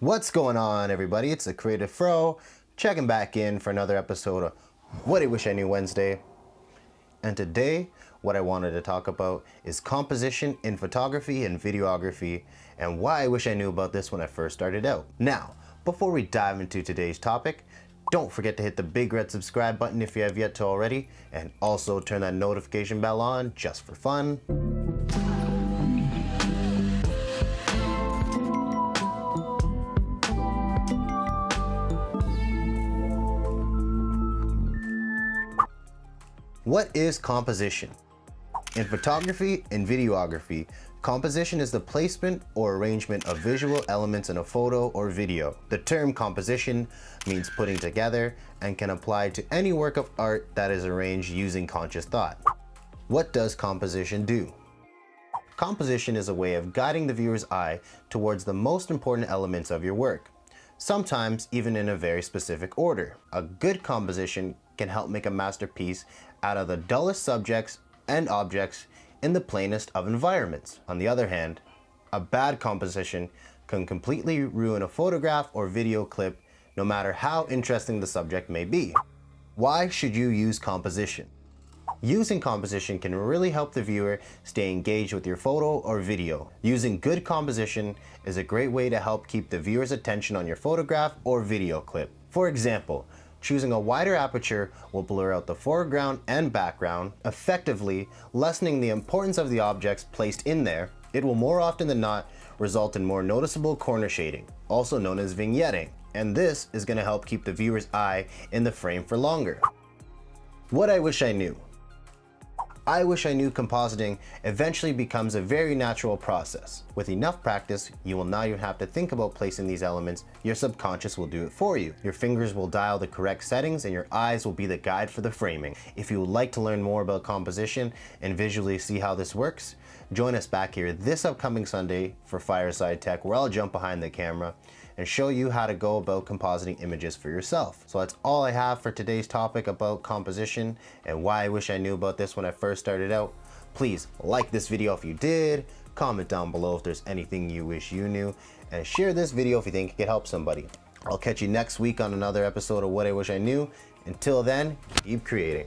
What's going on, everybody? It's the Creative Fro, checking back in for another episode of What I Wish I Knew Wednesday. And today, what I wanted to talk about is composition in photography and videography, and why I wish I knew about this when I first started out. Now, before we dive into today's topic, don't forget to hit the big red subscribe button if you have yet to already, and also turn that notification bell on just for fun. What is composition? In photography and videography, composition is the placement or arrangement of visual elements in a photo or video. The term composition means putting together and can apply to any work of art that is arranged using conscious thought. What does composition do? Composition is a way of guiding the viewer's eye towards the most important elements of your work, sometimes even in a very specific order. A good composition can help make a masterpiece out of the dullest subjects and objects in the plainest of environments. On the other hand, a bad composition can completely ruin a photograph or video clip, no matter how interesting the subject may be. Why should you use composition? Using composition can really help the viewer stay engaged with your photo or video. Using good composition is a great way to help keep the viewer's attention on your photograph or video clip. For example, choosing a wider aperture will blur out the foreground and background, effectively lessening the importance of the objects placed in there. It will more often than not result in more noticeable corner shading, also known as vignetting, and this is going to help keep the viewer's eye in the frame for longer. What I wish I knew. I wish I knew compositing eventually becomes a very natural process. With enough practice, you will not even have to think about placing these elements. Your subconscious will do it for you. Your fingers will dial the correct settings and your eyes will be the guide for the framing. If you would like to learn more about composition and visually see how this works, join us back here this upcoming Sunday for Fireside Tech, where I'll jump behind the camera and show you how to go about compositing images for yourself. So that's all I have for today's topic about composition and why I wish I knew about this when I first started out. Please like this video if you did, comment down below if there's anything you wish you knew, and share this video if you think it could help somebody. I'll catch you next week on another episode of What I Wish I Knew. Until then, keep creating.